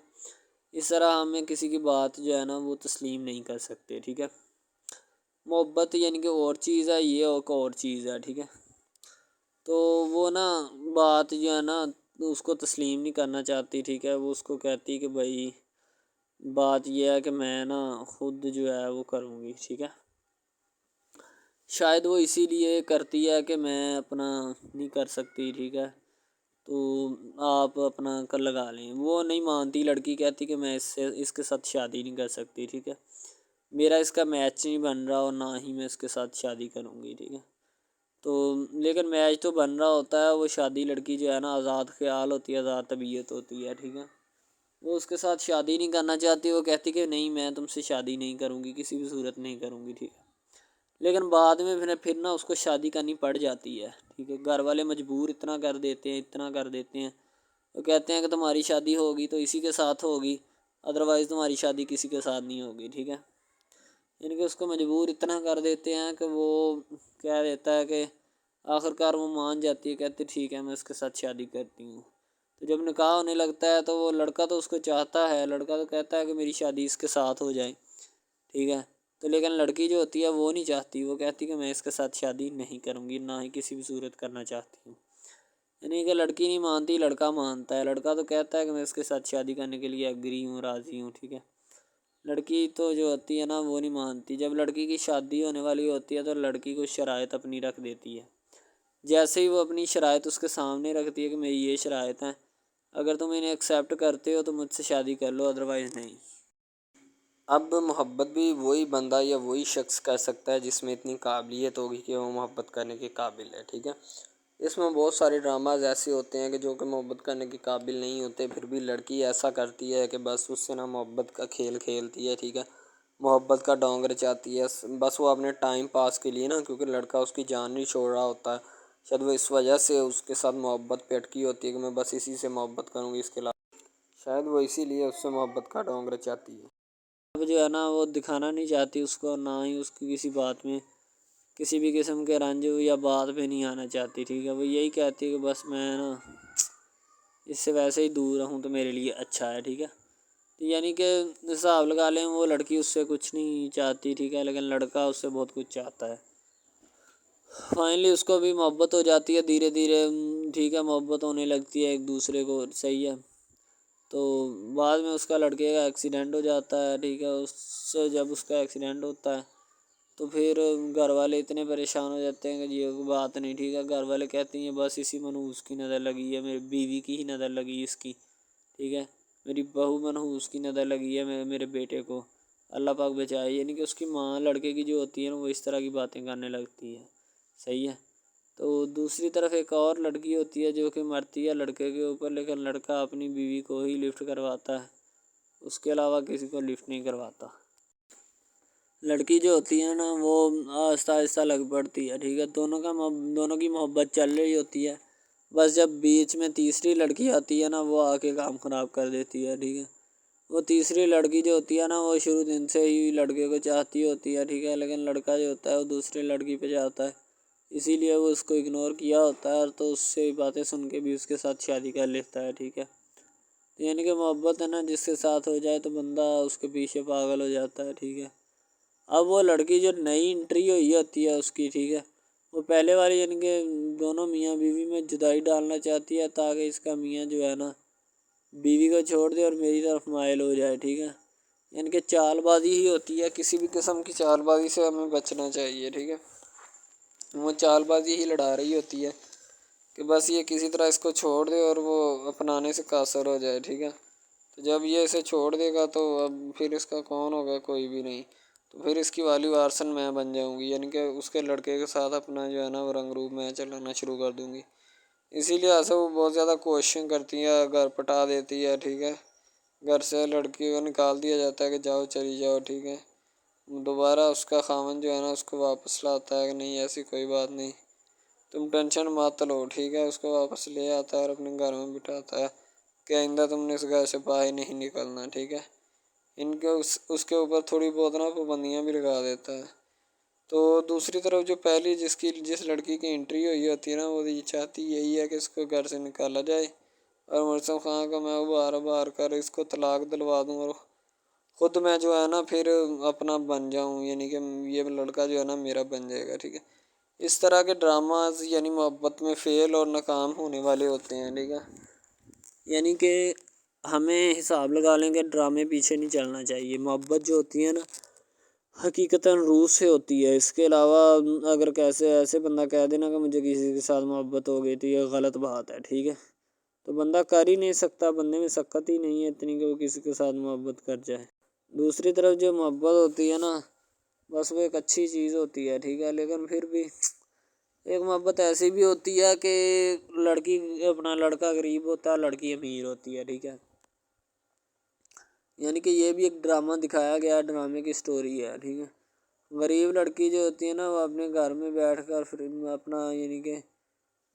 اس طرح ہمیں کسی کی بات جو ہے نا وہ تسلیم نہیں کر سکتے، ٹھیک ہے. محبت یعنی کہ اور چیز ہے، یہ اور چیز ہے، ٹھیک ہے. تو وہ نا بات جو ہے نا اس کو تسلیم نہیں کرنا چاہتی، ٹھیک ہے، وہ اس کو کہتی کہ بھائی بات یہ ہے کہ میں نا خود جو ہے وہ کروں گی، ٹھیک ہے۔ شاید وہ اسی لیے کرتی ہے کہ میں اپنا نہیں کر سکتی، ٹھیک ہے، تو آپ اپنا کر لگا لیں۔ وہ نہیں مانتی، لڑکی کہتی کہ میں اس کے ساتھ شادی نہیں کر سکتی، ٹھیک ہے، میرا اس کا میچ نہیں بن رہا اور نہ ہی میں اس کے ساتھ شادی کروں گی، ٹھیک ہے۔ تو لیکن میچ تو بن رہا ہوتا ہے، وہ شادی لڑکی جو ہے نا آزاد خیال ہوتی ہے، آزاد طبیعت ہوتی ہے، ٹھیک ہے، وہ اس کے ساتھ شادی نہیں کرنا چاہتی، وہ کہتی کہ نہیں میں تم سے شادی نہیں کروں گی، کسی بھی صورت نہیں کروں گی، ٹھیک ہے۔ لیکن بعد میں پھر نا اس کو شادی کرنی پڑ جاتی ہے، ٹھیک ہے، گھر والے مجبور اتنا کر دیتے ہیں، وہ کہتے ہیں کہ تمہاری شادی ہوگی تو اسی کے ساتھ ہوگی، ادروائز تمہاری شادی کسی کے ساتھ نہیں ہوگی، ٹھیک ہے۔ یعنی کہ اس کو مجبور اتنا کر دیتے ہیں کہ وہ کہہ دیتا ہے کہ آخرکار وہ مان جاتی ہے، کہتے ٹھیک ہے میں اس کے ساتھ شادی کرتی ہوں۔ تو جب نکاح ہونے لگتا ہے تو وہ لڑکا تو اس کو چاہتا ہے، لڑکا تو کہتا ہے کہ میری شادی اس کے ساتھ ہو جائے، ٹھیک ہے، تو لیکن لڑکی جو ہوتی ہے وہ نہیں چاہتی، وہ کہتی کہ میں اس کے ساتھ شادی نہیں کروں گی، نہ ہی کسی بھی صورت کرنا چاہتی ہوں۔ یعنی کہ لڑکی نہیں مانتی، لڑکا مانتا ہے، لڑکا تو کہتا ہے کہ میں اس کے ساتھ شادی کرنے کے لیے ایگری ہوں، راضی ہوں، ٹھیک ہے۔ لڑکی تو جو ہوتی ہے نا وہ نہیں مانتی، جب لڑکی کی شادی ہونے والی ہوتی ہے تو لڑکی کو شرائط اپنی رکھ دیتی ہے، جیسے ہی وہ اپنی شرائط اس کے سامنے رکھتی ہے کہ میری یہ شرائط ہیں، اگر تم انہیں ایکسیپٹ کرتے ہو تو مجھ سے شادی کر لو، ادروائز نہیں۔ اب محبت بھی وہی بندہ یا وہی شخص کر سکتا ہے جس میں اتنی قابلیت ہوگی کہ وہ محبت کرنے کے قابل ہے، ٹھیک ہے۔ اس میں بہت سارے ڈراماز ایسے ہوتے ہیں کہ جو کہ محبت کرنے کے قابل نہیں ہوتے، پھر بھی لڑکی ایسا کرتی ہے کہ بس اس سے نا محبت کا کھیل کھیلتی ہے، ٹھیک ہے، محبت کا ڈونگ رچاتی ہے، بس وہ اپنے ٹائم پاس کے لیے نا، کیونکہ لڑکا اس کی جان نہیں چھوڑ رہا ہوتا ہے، شاید وہ اس وجہ سے اس کے ساتھ محبت پہ اٹکی ہوتی ہے کہ میں بس اسی سے محبت کروں گی، اس کے علاوہ شاید وہ اسی لیے اس سے محبت کا ڈونگ رچاتی ہے۔ اب جو ہے نا وہ دکھانا نہیں چاہتی اس کو، نہ ہی اس کی کسی بات میں کسی بھی قسم کے رنج یا بات پہ نہیں آنا چاہتی، ٹھیک ہے، وہ یہی کہتی ہے کہ بس میں نا اس سے ویسے ہی دور رہوں تو میرے لیے اچھا ہے، ٹھیک ہے۔ یعنی کہ حساب لگا لیں وہ لڑکی اس سے کچھ نہیں چاہتی، ٹھیک ہے، لیکن لڑکا اس سے بہت کچھ چاہتا ہے۔ فائنلی اس کو بھی محبت ہو جاتی ہے دھیرے دھیرے، ٹھیک ہے، محبت ہونے لگتی ہے ایک دوسرے کو، صحیح ہے۔ تو بعد میں اس کا لڑکے کا ایکسیڈنٹ ہو جاتا ہے، ٹھیک ہے، اس سے جب اس کا ایکسیڈنٹ ہوتا ہے تو پھر گھر والے اتنے پریشان ہو جاتے ہیں کہ یہ بات نہیں، ٹھیک ہے، گھر والے کہتے ہیں بس اسی منحوس کی نظر لگی ہے، میری بیوی کی ہی نظر لگی اس کی، ٹھیک ہے، میری بہو منحوس کی نظر لگی ہے میرے بیٹے کو، اللہ پاک بچائے۔ یعنی کہ اس کی ماں لڑکے کی جو ہوتی ہے نا وہ اس طرح کی باتیں کرنے لگتی ہے، صحیح ہے۔ تو دوسری طرف ایک اور لڑکی ہوتی ہے جو کہ مرتی ہے لڑکے کے اوپر، لیکن لڑکا اپنی بیوی کو ہی لفٹ کرواتا ہے، اس کے علاوہ کسی کو لفٹ نہیں کرواتا۔ لڑکی جو ہوتی ہے نا وہ آہستہ آہستہ لگ پڑتی ہے، ٹھیک ہے، دونوں کی محبت چل رہی ہوتی ہے، بس جب بیچ میں تیسری لڑکی آتی ہے نا وہ آ کے کام خراب کر دیتی ہے، ٹھیک ہے۔ وہ تیسری لڑکی جو ہوتی ہے نا وہ شروع دن سے ہی لڑکے کو چاہتی ہوتی ہے، ٹھیک ہے، لیکن لڑکا جو ہوتا ہے وہ دوسری لڑکی پہ جاتا ہے، اسی لیے وہ اس کو اگنور کیا ہوتا ہے، تو اس سے باتیں سن کے بھی اس کے ساتھ شادی کر لیتا ہے، ٹھیک ہے۔ یعنی کہ محبت ہے نا جس کے ساتھ ہو جائے تو بندہ اس کے پیچھے پاگل ہو جاتا ہے، ٹھیک ہے۔ اب وہ لڑکی جو نئی انٹری ہوئی ہوتی ہے اس کی، ٹھیک ہے، وہ پہلے والی یعنی کہ دونوں میاں بیوی میں جدائی ڈالنا چاہتی ہے تاکہ اس کا میاں جو ہے نا بیوی کو چھوڑ دے اور میری طرف مائل ہو جائے، ٹھیک ہے۔ یعنی کہ چال بازی ہی ہوتی ہے، کسی بھی قسم کی چال بازی سے ہمیں بچنا چاہیے، ٹھیک ہے۔ وہ چال بازی ہی لڑا رہی ہوتی ہے کہ بس یہ کسی طرح اس کو چھوڑ دے اور وہ اپنانے سے قاصر ہو جائے، ٹھیک ہے۔ تو جب یہ اسے چھوڑ دے گا تو اب پھر اس کا کون ہوگا، کوئی بھی نہیں، تو پھر اس کی والی وارثن میں بن جاؤں گی، یعنی کہ اس کے لڑکے کے ساتھ اپنا جو ہے نا وہ رنگ روپ میں چلانا شروع کر دوں گی۔ اسی لیے ایسا وہ بہت زیادہ کوششیں کرتی ہے، گھر پٹا دیتی ہے، ٹھیک ہے، گھر سے لڑکی کو نکال دیا جاتا ہے کہ جاؤ چلی جاؤ، ٹھیک ہے۔ دوبارہ اس کا خاوند جو ہے نا اس کو واپس لاتا ہے کہ نہیں ایسی کوئی بات نہیں، تم ٹینشن مت لو، ٹھیک ہے، اس کو واپس لے آتا ہے اور اپنے گھر میں بٹھاتا ہے کہ آئندہ تم نے اس گھر سے باہر نہیں نکلنا، ٹھیک ہے۔ ان کے اس کے اوپر تھوڑی بہت نا پابندیاں بھی لگا دیتا ہے۔ تو دوسری طرف جو پہلی جس لڑکی کی انٹری ہوئی ہوتی ہے نا وہ یہ چاہتی یہی ہے کہ اس کو گھر سے نکالا جائے اور مرسم خان کو میں بار کر اس کو طلاق دلوا دوں اور خود میں جو ہے نا پھر اپنا بن جاؤں، یعنی کہ یہ لڑکا جو ہے نا میرا بن جائے گا، ٹھیک ہے۔ اس طرح کے ڈراماز یعنی محبت میں فیل اور ناکام ہونے والے ہوتے ہیں، ٹھیک ہے. یعنی کہ ہمیں حساب لگا لیں کہ ڈرامے پیچھے نہیں چلنا چاہیے. محبت جو ہوتی ہے نا حقیقتاً روح سے ہوتی ہے. اس کے علاوہ اگر کیسے ایسے بندہ کہہ دینا کہ مجھے کسی کے ساتھ محبت ہو گئی تھی، یہ غلط بات ہے، ٹھیک ہے. تو بندہ کر ہی نہیں سکتا، بندے میں سکت ہی نہیں ہے اتنی کہ وہ کسی کے ساتھ محبت کر جائے. دوسری طرف جو محبت ہوتی ہے نا بس وہ ایک اچھی چیز ہوتی ہے، ٹھیک ہے. لیکن پھر بھی ایک محبت ایسی بھی ہوتی ہے کہ لڑکا غریب ہوتا ہے، لڑکی امیر ہوتی ہے، ٹھیک ہے. یعنی کہ یہ بھی ایک ڈرامہ دکھایا گیا، ڈرامے کی سٹوری ہے، ٹھیک ہے. غریب لڑکی جو ہوتی ہے نا وہ اپنے گھر میں بیٹھ کر پھر اپنا یعنی کہ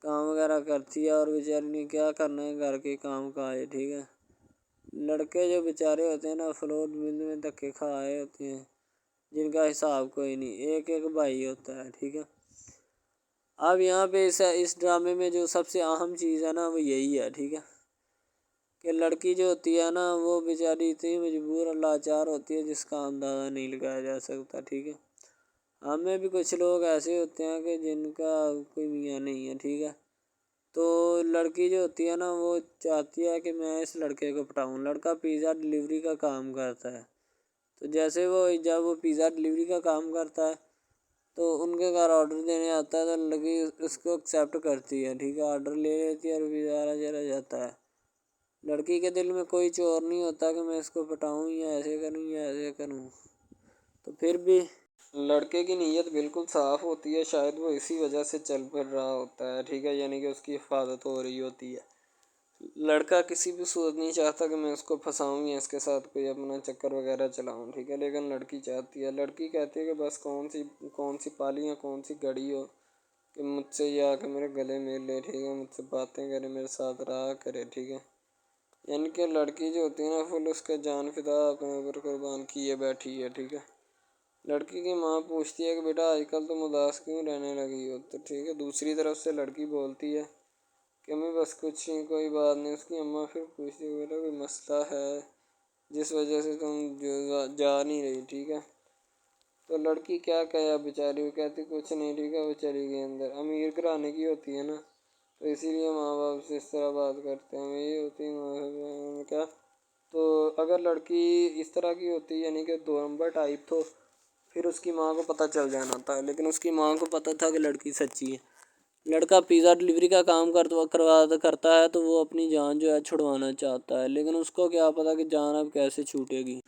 کام وغیرہ کرتی ہے، اور بیچاری نے کیا کرنا ہے گھر کے کام کا ہے، ٹھیک ہے. لڑکے جو بیچارے ہوتے ہیں نا فلوٹ مل میں دھکے کھائے ہوتے ہیں، جن کا حساب کوئی نہیں، ایک ایک بھائی ہوتا ہے، ٹھیک ہے. اب یہاں پہ اس ڈرامے میں جو سب سے اہم چیز ہے نا وہ یہی ہے، ٹھیک ہے، کہ لڑکی جو ہوتی ہے نا وہ بیچاری اتنی مجبور اور لاچار ہوتی ہے جس کا اندازہ نہیں لگایا جا سکتا، ٹھیک ہے. ہمیں بھی کچھ لوگ ایسے ہوتے ہیں کہ جن کا کوئی میاں نہیں ہے، ٹھیک ہے. تو لڑکی جو ہوتی ہے نا وہ چاہتی ہے کہ میں اس لڑکے کو پٹاؤں. لڑکا پیزا ڈلیوری کا کام کرتا ہے، تو جیسے جب وہ پیزا ڈلیوری کا کام کرتا ہے تو ان کے گھر آرڈر دینے آتا ہے تو لڑکی اس کو ایکسیپٹ کرتی ہے، ٹھیک ہے. آرڈر لے لیتی ہے اور پیزا چلا جاتا ہے. لڑکی کے دل میں کوئی چور نہیں ہوتا کہ میں اس کو پٹاؤں یا ایسے کروں یا ایسے کروں. تو پھر بھی لڑکے کی نیت بالکل صاف ہوتی ہے، شاید وہ اسی وجہ سے چل پھر رہا ہوتا ہے، ٹھیک ہے. یعنی کہ اس کی حفاظت ہو رہی ہوتی ہے. لڑکا کسی بھی صورت نہیں چاہتا کہ میں اس کو پھنساؤں یا اس کے ساتھ کوئی اپنا چکر وغیرہ چلاؤں، ٹھیک ہے. لیکن لڑکی چاہتی ہے، لڑکی کہتی ہے کہ بس کون سی پالی یا کون سی گڑی ہو کہ مجھ سے یا کہ میرے گلے مل لے، ٹھیک ہے، مجھ سے باتیں کرے، میرے ساتھ رہا کرے، ٹھیک ہے. یعنی کہ لڑکی جو ہوتی ہے نا فل اس کا جان فدا اپنے اوپر قربان کیے بیٹھی ہے، ٹھیک ہے. لڑکی کی ماں پوچھتی ہے کہ بیٹا آج کل تم اداس کیوں رہنے لگی ہو، تو ٹھیک ہے. دوسری طرف سے لڑکی بولتی ہے کہ میں بس کچھ نہیں، کوئی بات نہیں. اس کی اماں پھر پوچھتی ہے بیٹا کوئی مسئلہ ہے جس وجہ سے تم جا نہیں رہی، ٹھیک ہے. تو لڑکی کیا کہے بیچاری، وہ کہتی کچھ نہیں، ٹھیک ہے. وہ چلی گئی اندر. امیر گھرانے کی ہوتی ہے نا تو اسی لیے ماں باپ سے اس طرح بات کرتے ہیں. یہی ہوتی ہے کیا. تو اگر لڑکی اس طرح کی ہوتی یعنی کہ دو نمبر ٹائپ، تو پھر اس کی ماں کو پتہ چل جانا تھا. لیکن اس کی ماں کو پتہ تھا کہ لڑکی سچی ہے. لڑکا پیزا ڈلیوری کا کام کرتا ہے تو وہ اپنی جان جو ہے چھڑوانا چاہتا ہے، لیکن اس کو کیا پتہ کہ جان اب کیسے چھوٹے گی.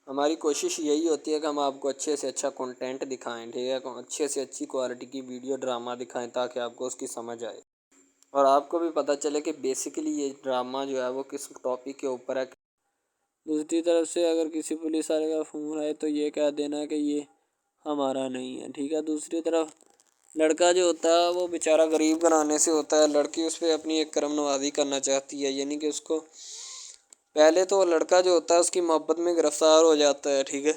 ہماری کوشش یہی ہوتی ہے کہ ہم آپ کو اچھے سے اچھا کنٹینٹ دکھائیں، ٹھیک ہے، اچھے سے اچھی کوالٹی کی ویڈیو ڈرامہ دکھائیں تاکہ آپ کو اس کی سمجھ آئے اور آپ کو بھی پتہ چلے کہ بیسیکلی یہ ڈرامہ جو ہے وہ کس ٹاپک کے اوپر ہے. دوسری طرف سے اگر کسی پولیس والے کا فون آئے تو یہ کہہ دینا کہ یہ ہمارا نہیں ہے، ٹھیک ہے. دوسری طرف لڑکا جو ہوتا ہے وہ بیچارہ غریب گھرانے سے ہوتا ہے. لڑکی اس پہ اپنی ایک کرم نوازی کرنا چاہتی ہے، یعنی کہ اس کو پہلے تو لڑکا جو ہوتا ہے اس کی محبت میں گرفتار ہو جاتا ہے، ٹھیک ہے.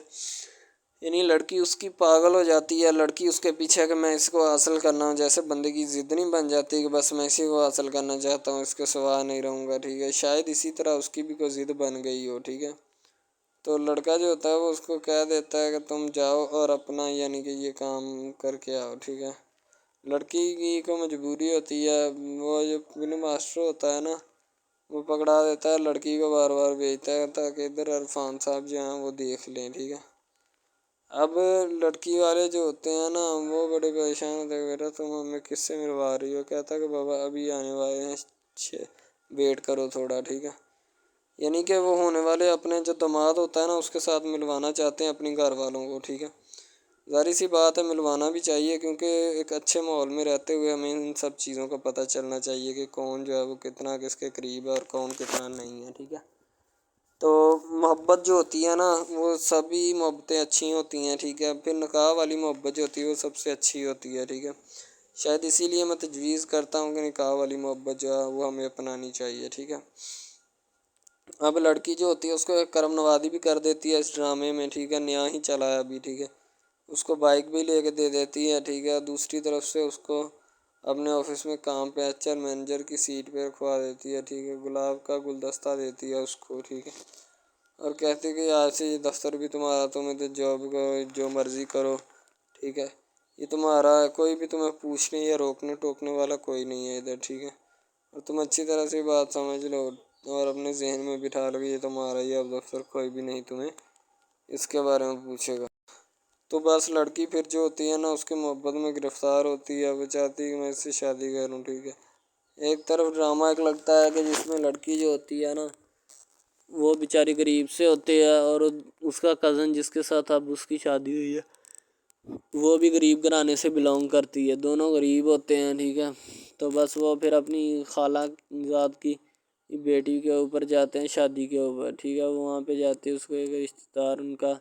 یعنی لڑکی اس کی پاگل ہو جاتی ہے. لڑکی اس کے پیچھے کہ میں اس کو حاصل کرنا ہوں، جیسے بندے کی ضد نہیں بن جاتی کہ بس میں اسی کو حاصل کرنا چاہتا ہوں، اس کے سوا نہیں رہوں گا، ٹھیک ہے. شاید اسی طرح اس کی بھی کوئی ضد بن گئی ہو، ٹھیک ہے. تو لڑکا جو ہوتا ہے وہ اس کو کہہ دیتا ہے کہ تم جاؤ اور اپنا یعنی کہ یہ کام کر کے آؤ، ٹھیک ہے. لڑکی کی کو مجبوری ہوتی ہے. وہ جو فلم ماسٹر ہوتا ہے نا وہ پکڑا دیتا ہے لڑکی کو، بار بار بھیجتا ہے تاکہ ادھر عرفان صاحب جو ہیں وہ دیکھ لیں، ٹھیک ہے. اب لڑکی والے جو ہوتے ہیں نا وہ بڑے پریشان ہوتے ہیں، بیٹا تم ہمیں کس سے ملوا رہی ہو. کہتا ہے کہ بابا ابھی آنے والے ہیں، ویٹ کرو تھوڑا، ٹھیک ہے. یعنی کہ وہ ہونے والے اپنے جو داماد ہوتا ہے نا اس کے ساتھ ملوانا چاہتے ہیں اپنی گھر والوں کو، ٹھیک ہے. ظاہر سی بات ہے ملوانا بھی چاہیے، کیونکہ ایک اچھے ماحول میں رہتے ہوئے ہمیں ان سب چیزوں کا پتہ چلنا چاہیے کہ کون جو ہے وہ کتنا کس کے قریب ہے اور کون کتنا نہیں ہے، ٹھیک ہے. تو محبت جو ہوتی ہے نا وہ سبھی محبتیں اچھی ہوتی ہیں، ٹھیک ہے. پھر نکاح والی محبت جو ہوتی ہے وہ سب سے اچھی ہوتی ہے، ٹھیک ہے. شاید اسی لیے میں تجویز کرتا ہوں کہ نکاح والی محبت جو ہے وہ ہمیں اپنانی چاہیے، ٹھیک ہے. اب لڑکی جو ہوتی ہے اس کو ایک کرم نوازی بھی کر دیتی ہے اس ڈرامے میں، ٹھیک ہے. نیا ہی چلا ہے ابھی، ٹھیک ہے. اس کو بائک بھی لے کے دے دیتی ہے، ٹھیک ہے. دوسری طرف سے اس کو اپنے آفس میں کام پہ ایچ آر مینیجر کی سیٹ پہ رکھوا دیتی ہے، ٹھیک ہے. گلاب کا گلدستہ دیتی ہے اس کو، ٹھیک ہے. اور کہتی کہ آج سے یہ دفتر بھی تمہارا، تمہیں تو جاب کو جو مرضی کرو، ٹھیک ہے. یہ تمہارا ہے، کوئی بھی تمہیں پوچھنے یا روکنے ٹوکنے والا کوئی نہیں ہے ادھر، ٹھیک ہے؟ اور تم اچھی طرح سے بات سمجھ لو اور اپنے ذہن میں بٹھا لو کہ یہ تمہارا ہی اب دفتر، کوئی بھی نہیں تمہیں اس کے بارے میں پوچھے گا۔ تو بس لڑکی پھر جو ہوتی ہے نا اس کے محبت میں گرفتار ہوتی ہے، وہ چاہتی ہے کہ میں اس سے شادی کروں، ٹھیک ہے؟ ایک طرف ڈرامہ ایک لگتا ہے کہ جس میں لڑکی جو ہوتی ہے نا وہ بیچاری غریب سے ہوتی ہے، اور اس کا کزن جس کے ساتھ اب اس کی شادی ہوئی ہے وہ بھی غریب گھرانے سے بلانگ کرتی ہے، دونوں غریب ہوتے ہیں، ٹھیک ہے؟ تو بس وہ پھر اپنی خالہ ذات کی بیٹی کے اوپر جاتے ہیں شادی کے اوپر، ٹھیک ہے؟ وہ وہاں پہ جاتے ہیں، اس کو ایک رشتہ دار ان کا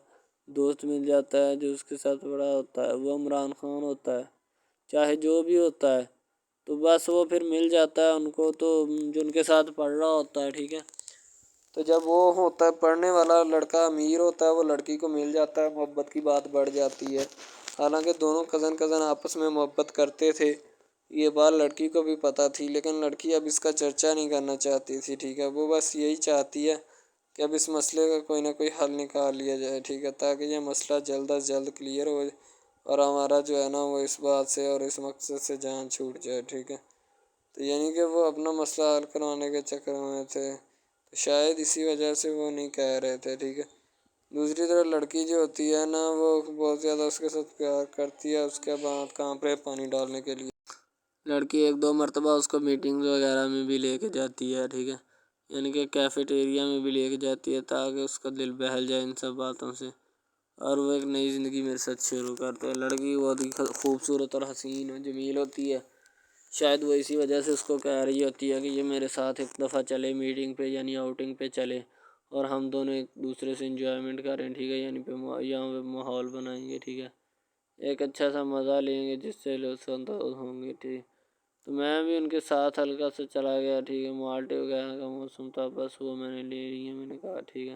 دوست مل جاتا ہے جو اس کے ساتھ بڑا ہوتا ہے، وہ عمران خان ہوتا ہے، چاہے جو بھی ہوتا ہے، تو بس وہ پھر مل جاتا ہے ان کو، تو جو ان کے ساتھ پڑھ رہا ہوتا ہے، ٹھیک ہے؟ تو جب وہ ہوتا ہے پڑھنے والا لڑکا امیر ہوتا ہے، وہ لڑکی کو مل جاتا ہے، محبت کی بات بڑھ جاتی ہے، حالانکہ دونوں کزن آپس میں محبت کرتے تھے، یہ بات لڑکی کو بھی پتہ تھی، لیکن لڑکی اب اس کا چرچا نہیں کرنا چاہتی تھی، ٹھیک ہے؟ وہ بس یہی چاہتی ہے کہ اب اس مسئلے کا کوئی نہ کوئی حل نکال لیا جائے، ٹھیک ہے؟ تاکہ یہ مسئلہ جلد از جلد کلیئر ہو اور ہمارا جو ہے نا وہ اس بات سے اور اس مقصد سے جان چھوٹ جائے، ٹھیک ہے؟ تو یعنی کہ وہ اپنا مسئلہ حل کروانے کے چکر میں تھے، تو شاید اسی وجہ سے وہ نہیں کہہ رہے تھے، ٹھیک ہے؟ دوسری طرف لڑکی جو ہوتی ہے نا وہ بہت زیادہ اس کے ساتھ پیار کرتی ہے، اس کے بعد کہاں پہ پانی ڈالنے کے لیے لڑکی ایک دو مرتبہ اس کو میٹنگز وغیرہ میں بھی لے کے جاتی ہے، ٹھیک ہے؟ یعنی کہ کیفیٹیریا میں بھی لے کے جاتی ہے تاکہ اس کا دل بہل جائے ان سب باتوں سے، اور وہ ایک نئی زندگی میرے ساتھ شروع کرتے ہیں۔ لڑکی بہت ہی خوبصورت اور حسین اور جمیل ہوتی ہے، شاید وہ اسی وجہ سے اس کو کہہ رہی ہوتی ہے کہ یہ میرے ساتھ ایک دفعہ چلے میٹنگ پہ، یعنی آؤٹنگ پہ چلے، اور ہم دونوں ایک دوسرے سے انجوائمنٹ کریں، ٹھیک ہے؟ یعنی یہاں پہ ماحول بنائیں گے، ٹھیک ہے؟ ایک اچھا سا مزہ لیں گے جس سے لطف اندوز ہوں گے، ٹھیک؟ تو میں بھی ان کے ساتھ ہلکا سے چلا گیا، ٹھیک ہے؟ مالٹے وغیرہ کا موسم تھا، بس وہ میں نے لے لی ہے، میں نے کہا ٹھیک ہے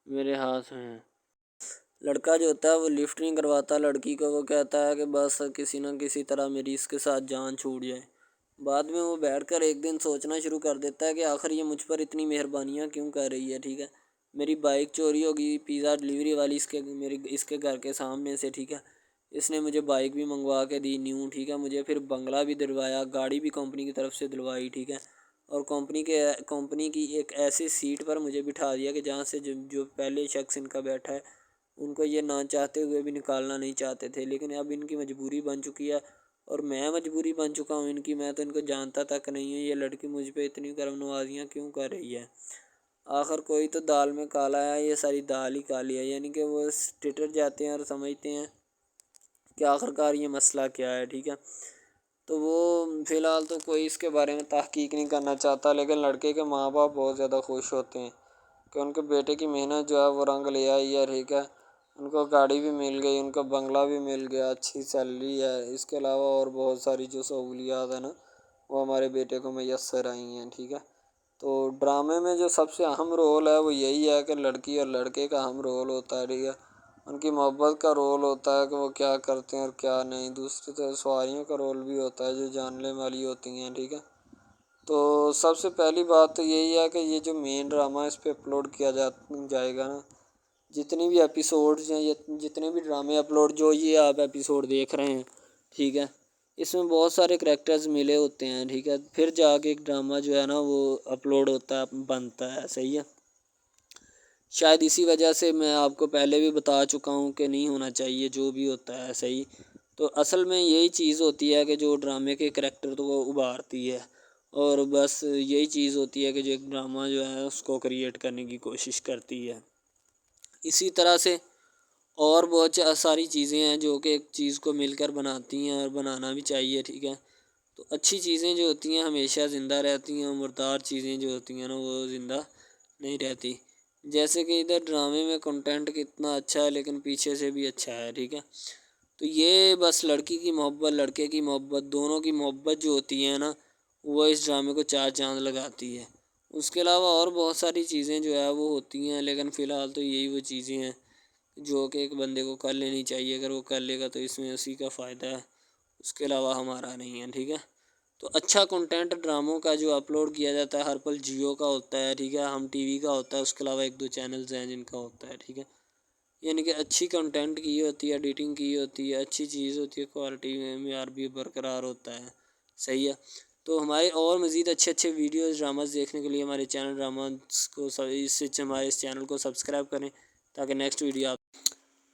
میرے ہاتھ میں ہے۔ لڑکا جو ہوتا ہے وہ لفٹ نہیں کرواتا لڑکی کو، وہ کہتا ہے کہ بس کسی نہ کسی طرح میری اس کے ساتھ جان چھوٹ جائے۔ بعد میں وہ بیٹھ کر ایک دن سوچنا شروع کر دیتا ہے کہ آخر یہ مجھ پر اتنی مہربانیاں کیوں کر رہی ہے، ٹھیک ہے؟ میری بائک چوری ہوگی، پیزا ڈلیوری والی اس کے گھر کے سامنے سے، ٹھیک ہے؟ اس نے مجھے بائک بھی منگوا کے دی نیو، ٹھیک ہے؟ مجھے پھر بنگلہ بھی دلوایا، گاڑی بھی کمپنی کی طرف سے دلوائی، ٹھیک ہے؟ اور کمپنی کی ایک ایسی سیٹ پر مجھے بٹھا دیا کہ جہاں سے جو پہلے شخص ان کا بیٹھا ہے ان کو یہ نہ چاہتے ہوئے بھی نکالنا نہیں چاہتے تھے، لیکن اب ان کی مجبوری بن چکی ہے، اور میں مجبوری بن چکا ہوں ان کی، میں تو ان کو جانتا تک نہیں ہوں، یہ لڑکی مجھ پہ اتنی کرم نوازیاں کیوں کر رہی ہے؟ آخر کوئی تو دال میں کالا ہے، یہ ساری دال ہی کالی ہے، یعنی کہ وہ ٹٹر جاتے ہیں اور سمجھتے ہیں کہ آخر کار یہ مسئلہ کیا ہے، ٹھیک ہے؟ تو وہ فی الحال تو کوئی اس کے بارے میں تحقیق نہیں کرنا چاہتا، لیکن لڑکے کے ماں باپ بہت زیادہ خوش ہوتے ہیں کہ ان کے بیٹے کی محنت جو ہے وہ رنگ لے آئی ہے، ٹھیک ہے؟ ان کو گاڑی بھی مل گئی، ان کو بنگلہ بھی مل گیا، اچھی سیلری ہے، اس کے علاوہ اور بہت ساری جو سہولیات ہیں نا وہ ہمارے بیٹے کو میسر آئی ہیں، ٹھیک ہے؟ تو ڈرامے میں جو سب سے اہم رول ہے وہ یہی ہے کہ لڑکی اور لڑکے کا اہم رول ہوتا ہے، ٹھیک ہے؟ ان کی محبت کا رول ہوتا ہے کہ وہ کیا کرتے ہیں اور کیا نہیں، دوسری طرف سواریوں کا رول بھی ہوتا ہے جو جاننے والی ہوتی ہیں، ٹھیک ہے؟ تو سب سے پہلی بات تو یہی ہے کہ یہ جو مین ڈرامہ ہے اس پہ اپلوڈ کیا جائے گا نا، جتنی بھی ایپیسوڈز ہیں، جتنے بھی ڈرامے اپلوڈ جو یہ آپ ایپیسوڈ دیکھ رہے ہیں، ٹھیک ہے؟ اس میں بہت سارے کریکٹرز ملے ہوتے ہیں، ٹھیک ہے؟ پھر جا کے ایک ڈرامہ جو ہے نا وہ اپلوڈ ہوتا ہے، بنتا ہے، صحیح ہے؟ شاید اسی وجہ سے میں آپ کو پہلے بھی بتا چکا ہوں کہ نہیں ہونا چاہیے جو بھی ہوتا ہے، صحیح؟ تو اصل میں یہی چیز ہوتی ہے کہ جو ڈرامے کے کریکٹر تو وہ ابھارتی ہے، اور بس یہی چیز ہوتی ہے کہ جو ایک ڈرامہ جو ہے اس کو کریٹ کرنے کی کوشش کرتی ہے۔ اسی طرح سے اور بہت ساری چیزیں ہیں جو کہ ایک چیز کو مل کر بناتی ہیں اور بنانا بھی چاہیے، ٹھیک ہے؟ تو اچھی چیزیں جو ہوتی ہیں ہمیشہ زندہ رہتی ہیں، مردار چیزیں جو ہوتی ہیں نا وہ زندہ نہیں رہتی، جیسے کہ ادھر ڈرامے میں کنٹینٹ کتنا اچھا ہے لیکن پیچھے سے بھی اچھا ہے، ٹھیک ہے؟ تو یہ بس لڑکی کی محبت لڑکے کی محبت دونوں کی محبت جو ہوتی ہے نا وہ اس ڈرامے کو چار چاند لگاتی ہے۔ اس کے علاوہ اور بہت ساری چیزیں جو ہے وہ ہوتی ہیں، لیکن فی الحال تو یہی وہ چیزیں ہیں جو کہ ایک بندے کو کر لینی چاہیے، اگر وہ کر لے گا تو اس میں اسی کا فائدہ ہے، اس کے علاوہ ہمارا نہیں ہے، ٹھیک ہے؟ تو اچھا کنٹینٹ ڈراموں کا جو اپلوڈ کیا جاتا ہے ہر پل جیو کا ہوتا ہے، ٹھیک ہے؟ ہم ٹی وی کا ہوتا ہے، اس کے علاوہ ایک دو چینلز ہیں جن کا ہوتا ہے، ٹھیک ہے؟ یعنی کہ اچھی کنٹینٹ کی ہوتی ہے، ایڈیٹنگ کی ہوتی ہے، اچھی چیز ہوتی ہے، کوالٹی میں معیار بھی برقرار ہوتا ہے. صحیح ہے. تو ہمارے اور مزید اچھے ویڈیوز ڈراماز دیکھنے کے لیے ہمارے چینل ڈراماز کو ہمارے اس چینل کو سبسکرائب کریں تاکہ نیکسٹ ویڈیو آپ.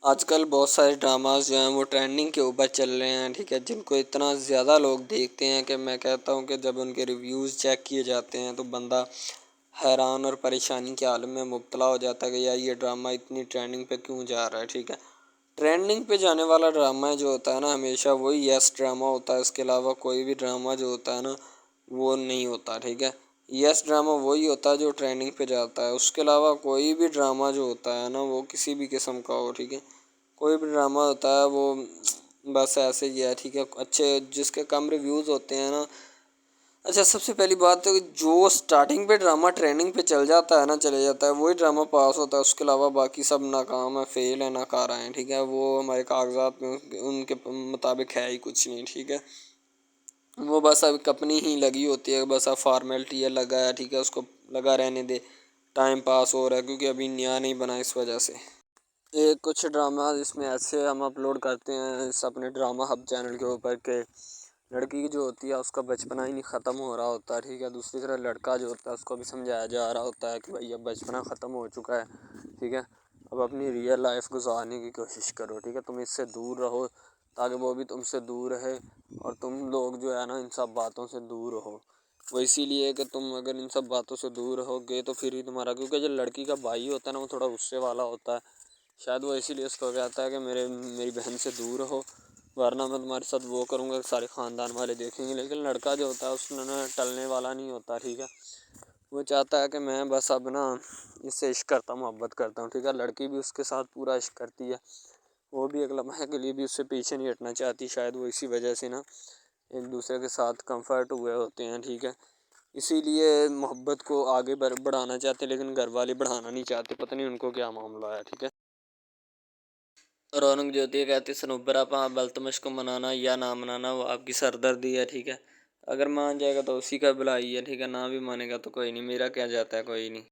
آج کل بہت سارے ڈراماز جو ہیں وہ ٹرینڈنگ کے اوپر چل رہے ہیں، ٹھیک ہے، جن کو اتنا زیادہ لوگ دیکھتے ہیں کہ میں کہتا ہوں کہ جب ان کے ریویوز چیک کیے جاتے ہیں تو بندہ حیران اور پریشانی کے عالم میں مبتلا ہو جاتا ہے کہ یار یہ ڈرامہ اتنی ٹرینڈنگ پہ کیوں جا رہا ہے. ٹھیک ہے، ٹرینڈنگ پہ جانے والا ڈرامہ جو ہوتا ہے نا ہمیشہ وہی یس ڈرامہ ہوتا ہے. اس کے علاوہ کوئی بھی ڈرامہ جو ہوتا ہے نا وہ نہیں ہوتا. ٹھیک ہے، یس ڈرامہ وہی ہوتا ہے جو ٹرینڈنگ پہ جاتا ہے. اس کے علاوہ کوئی بھی ڈرامہ جو ہوتا ہے نا وہ کسی بھی قسم کا ہو، ٹھیک ہے، کوئی بھی ڈرامہ ہوتا ہے وہ بس ایسے ہی ہے. ٹھیک ہے، اچھے جس کے کم ریویوز ہوتے ہیں نا. اچھا، سب سے پہلی بات تو جو سٹارٹنگ پہ ڈرامہ ٹریننگ پہ چل جاتا ہے نا چلے جاتا ہے وہی ڈرامہ پاس ہوتا ہے. اس کے علاوہ باقی سب ناکام ہے، فیل ہے، ناکارہ ہیں. ٹھیک ہے، وہ ہمارے کاغذات میں ان کے مطابق ہے ہی کچھ نہیں. ٹھیک ہے، وہ بس اب اپنی ہی لگی ہوتی ہے، بس اب فارمیلٹی ہے، لگا ہے. ٹھیک ہے، اس کو لگا رہنے دے، ٹائم پاس ہو رہا ہے کیونکہ ابھی نیا نہیں بنا اس وجہ سے. کچھ ڈرامہ اس میں ایسے ہم اپلوڈ کرتے ہیں اس اپنے ڈرامہ ہب چینل کے اوپر کہ لڑکی جو ہوتی ہے اس کا بچپنا ہی نہیں ختم ہو رہا ہوتا ہے. ٹھیک ہے، دوسری طرح لڑکا جو ہوتا ہے اس کو بھی سمجھایا جا رہا ہوتا ہے کہ بھائی اب بچپنا ختم ہو چکا ہے. ٹھیک ہے، اب اپنی ریئل لائف گزارنے کی کوشش کرو. ٹھیک ہے، تم اس سے دور رہو تاکہ وہ بھی تم سے دور رہے اور تم لوگ جو ہے نا ان سب باتوں سے دور رہو. وہ اسی لیے کہ تم اگر ان سب باتوں سے دور رہو گے تو پھر ہی تمہارا، کیونکہ جو لڑکی کا بھائی ہوتا ہے نا وہ تھوڑا غصے والا ہوتا ہے. شاید وہ اسی لیے اس کو کہتا ہے کہ میری بہن سے دور رہو ورنہ میں تمہارے ساتھ وہ کروں گا، سارے خاندان والے دیکھیں گے. لیکن لڑکا جو ہوتا ہے اس میں ٹلنے والا نہیں ہوتا. ٹھیک ہے، وہ چاہتا ہے کہ میں بس اب نا اس سے عشق کرتا ہوں، محبت کرتا ہوں. ٹھیک ہے، لڑکی بھی اس کے ساتھ پورا عشق کرتی ہے، وہ بھی ایک لمحے کے لیے بھی اس سے پیچھے نہیں ہٹنا چاہتی. شاید وہ اسی وجہ سے نا ایک دوسرے کے ساتھ کمفرٹ ہوئے ہوتے ہیں. ٹھیک ہے، اسی لیے محبت کو آگے بڑھانا چاہتے لیکن گھر والے بڑھانا نہیں چاہتے، پتہ نہیں ان کو کیا معاملہ ہے. ٹھیک ہے، رونق جو ہوتی ہے کہتی ہے سنوبر آپا بلتمش کو منانا یا نہ منانا وہ آپ کی سردردی ہے. ٹھیک ہے، اگر مان جائے گا تو اسی کا بھلائی ہے. ٹھیک ہے، نہ بھی مانے گا تو کوئی نہیں، میرا کیا جاتا ہے، کوئی نہیں.